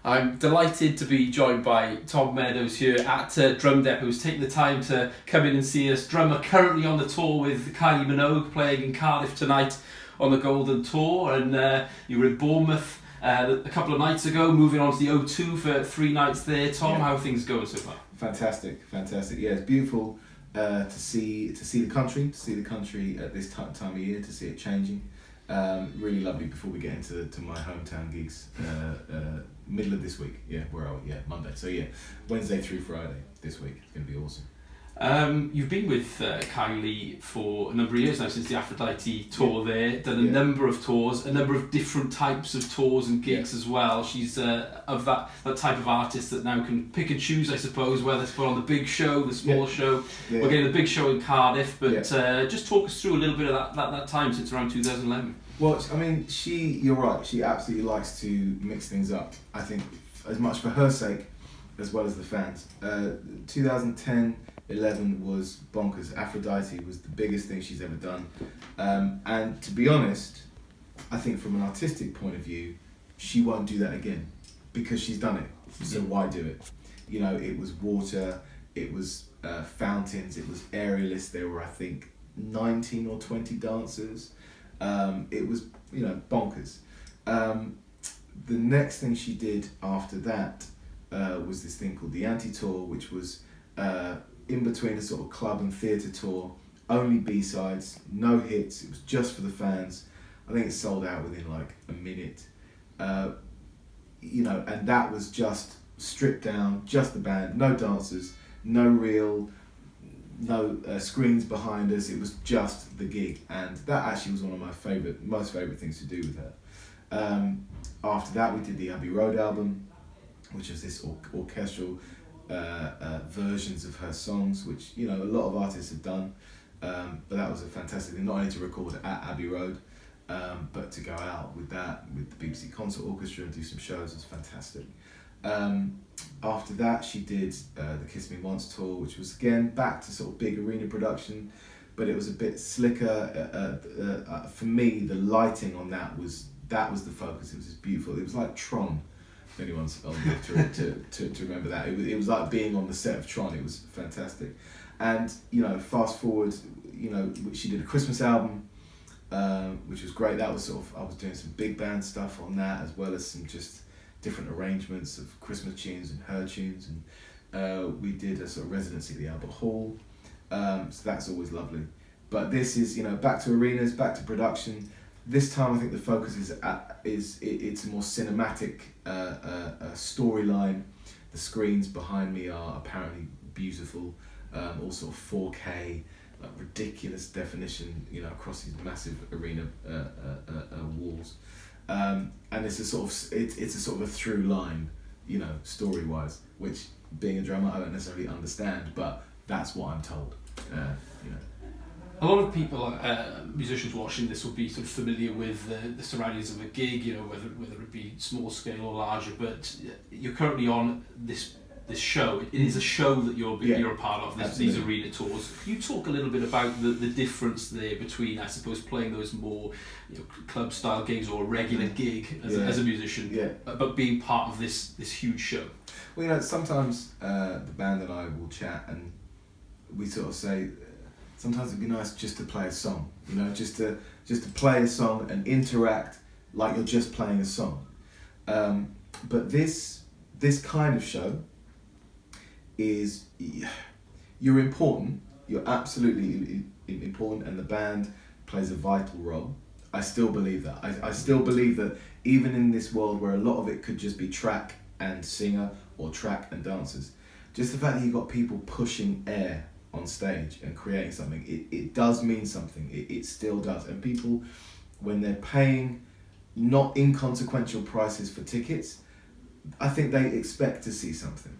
I'm delighted to be joined by Tom Meadows here at Drum Depot, who's taken the time to come in and see us. Drummer currently on the tour with Kylie Minogue, playing in Cardiff tonight on the Golden Tour, and you were in Bournemouth a couple of nights ago, moving on to the O2 for 3 nights there. Tom, how are things going so far? Fantastic. Yeah, it's beautiful to see the country at this time of year, to see it changing. Really lovely before we get into my hometown gigs. Middle of this week, where are we? Monday. So Wednesday through Friday this week. It's going to be awesome. You've been with Kylie for a number of years now, since the Aphrodite tour there, done a number of tours, a number of different types of tours and gigs as well. She's of that type of artist that now can pick and choose, I suppose, whether to put on the big show, the small show. We're getting the big show in Cardiff, but just talk us through a little bit of that time since around 2011. Well, I mean, you're right, she absolutely likes to mix things up, I think, as much for her sake as well as the fans. 2010-11 was bonkers. Aphrodite was the biggest thing she's ever done. And to be honest, I think from an artistic point of view, she won't do that again because she's done it. So why do it? You know, it was water, it was fountains, it was aerialists. There were, I think, 19 or 20 dancers. It was, bonkers. The next thing she did after that was this thing called the Anti-Tour, which was in between a sort of club and theatre tour, only B-sides, no hits, it was just for the fans. I think it sold out within like a minute. And that was just stripped down, just the band, no dancers, no screens behind us, it was just the gig, and that actually was one of my most favourite things to do with her. After that we did the Abbey Road album, which was this orchestral versions of her songs, which a lot of artists have done, but that was a fantastic thing, not only to record at Abbey Road, but to go out with that, with the BBC Concert Orchestra and do some shows was fantastic. After that she did the Kiss Me Once tour, which was again back to sort of big arena production, but it was a bit slicker. For me, the lighting on that was the focus. It was just beautiful. It was like Tron, if anyone's old enough to remember that. It was like being on the set of Tron. It was fantastic. And fast forward, she did a Christmas album, which was great. That was I was doing some big band stuff on that, as well as some just different arrangements of Christmas tunes and her tunes, and we did a sort of residency at the Albert Hall, so that's always lovely. But this is back to arenas, back to production. This time I think the focus is it's a more cinematic storyline. The screens behind me are apparently beautiful, all sort of 4K, like ridiculous definition, across these massive arena walls. And it's a sort of a through line, story wise, which being a drummer I don't necessarily understand, but that's what I'm told. A lot of people, musicians watching this, will be sort of familiar with the surroundings of a gig, whether it be small scale or larger. But you're currently on this show. It is a show that you're a part of. These arena tours. Can you talk a little bit about the difference there between, I suppose, playing those more club style gigs or a regular gig as a musician, but being part of this huge show? Well, sometimes the band and I will chat, and we sort of say, sometimes it'd be nice just to play a song, just to play a song and interact like you're just playing a song. But this kind of show is, you're important, you're absolutely important, and the band plays a vital role. I still believe that. I still believe that even in this world where a lot of it could just be track and singer or track and dancers, just the fact that you've got people pushing air on stage and creating something, it does mean something. It still does. And people, when they're paying not inconsequential prices for tickets, I think they expect to see something.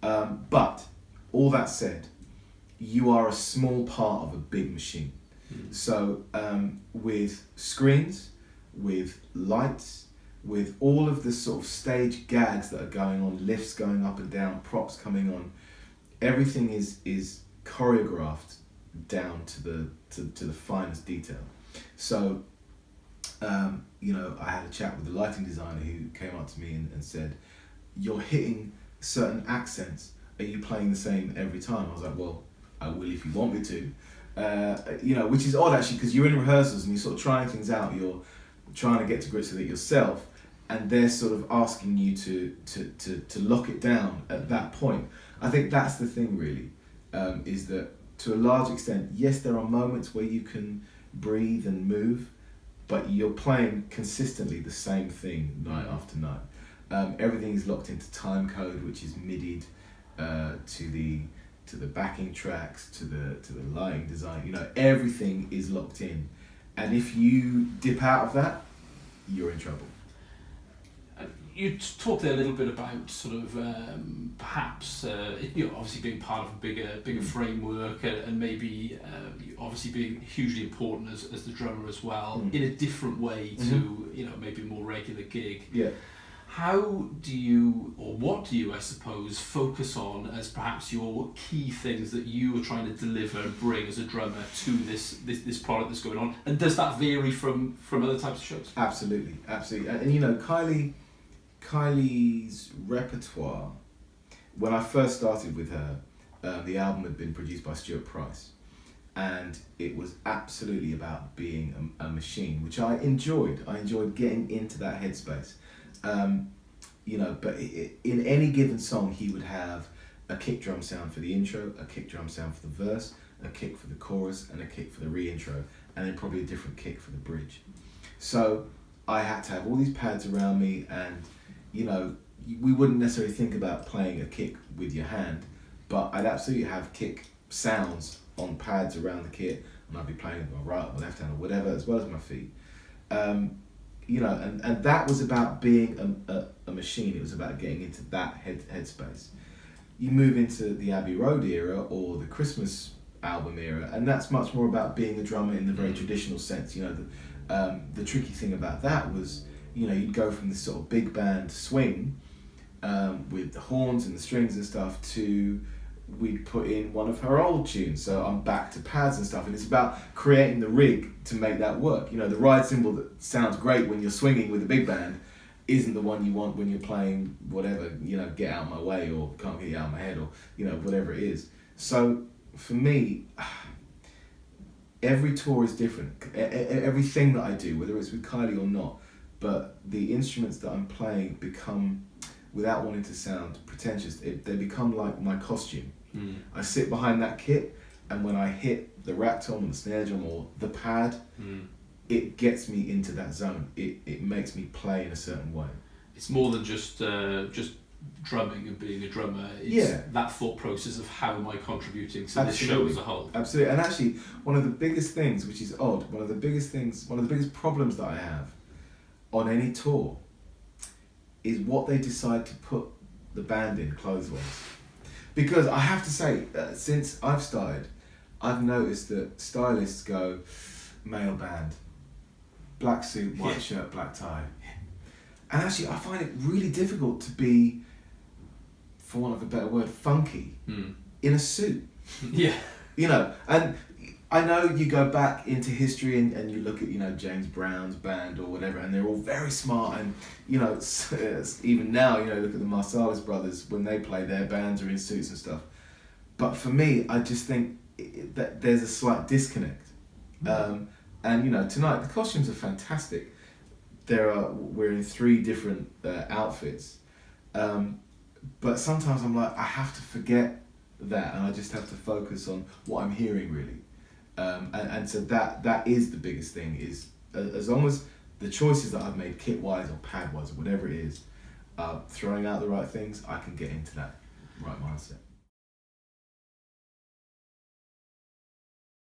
But all that said, you are a small part of a big machine. So with screens, with lights, with all of the sort of stage gags that are going on, lifts going up and down, props coming on, everything is choreographed down to the finest detail. So I had a chat with the lighting designer who came up to me and said, you're hitting certain accents. Are you playing the same every time? I was like, well, I will if you want me to. Which is odd actually, because you're in rehearsals and you're sort of trying things out. You're trying to get to grips with it yourself, and they're sort of asking you to lock it down at that point. I think that's the thing really, is that to a large extent, yes, there are moments where you can breathe and move, but you're playing consistently the same thing night after night. Everything is locked into time code, which is MIDI'd to the backing tracks, to the lighting design. Everything is locked in, and if you dip out of that, you're in trouble. You talked there a little bit about sort of perhaps obviously being part of a bigger framework, and maybe obviously being hugely important as the drummer as well, in a different way to maybe a more regular gig. Yeah. How do you, or what do you, I suppose, focus on as perhaps your key things that you are trying to deliver and bring as a drummer to this product that's going on? And does that vary from other types of shows? Absolutely. And Kylie's repertoire, when I first started with her, the album had been produced by Stuart Price, and it was absolutely about being a machine, which I enjoyed. I enjoyed getting into that headspace. But in any given song, he would have a kick drum sound for the intro, a kick drum sound for the verse, a kick for the chorus, and a kick for the re-intro, and then probably a different kick for the bridge. So I had to have all these pads around me, and we wouldn't necessarily think about playing a kick with your hand, but I'd absolutely have kick sounds on pads around the kit, and I'd be playing with my right or my left hand or whatever, as well as my feet. And that was about being a machine. It was about getting into that headspace. You move into the Abbey Road era or the Christmas album era, and that's much more about being a drummer in the very traditional sense. The tricky thing about that was, you'd go from this sort of big band swing with the horns and the strings and stuff to we'd put in one of her old tunes. So I'm back to pads and stuff, and it's about creating the rig to make that work. The ride cymbal that sounds great when you're swinging with a big band isn't the one you want when you're playing whatever, Get Out of My Way or Can't Get You Out of My Head or, whatever it is. So for me, every tour is different. Everything that I do, whether it's with Kylie or not, but the instruments that I'm playing become, without wanting to sound pretentious, they become like my costume. I sit behind that kit, and when I hit the rack tom and the snare drum or the pad, it gets me into that zone. It makes me play in a certain way. It's more than just drumming and being a drummer. It's that thought process of how am I contributing to this show as a whole. Absolutely. And actually, one of the biggest things, which is odd, one of the biggest problems that I have on any tour is what they decide to put the band in clothes-wise. Because I have to say, since I've started, I've noticed that stylists go, male band, black suit, white shirt, black tie. And actually I find it really difficult to be, for want of a better word, funky in a suit. Yeah. And I know you go back into history and you look at, James Brown's band or whatever, and they're all very smart, and, even now, look at the Marsalis brothers, when they play, their bands are in suits and stuff. But for me, I just think that there's a slight disconnect. And, tonight, the costumes are fantastic. We're in 3 different outfits. But sometimes I'm like, I have to forget that, and I just have to focus on what I'm hearing, really. And so that is the biggest thing, is as long as the choices that I've made, kit-wise or pad-wise or whatever it is, throwing out the right things, I can get into that right mindset.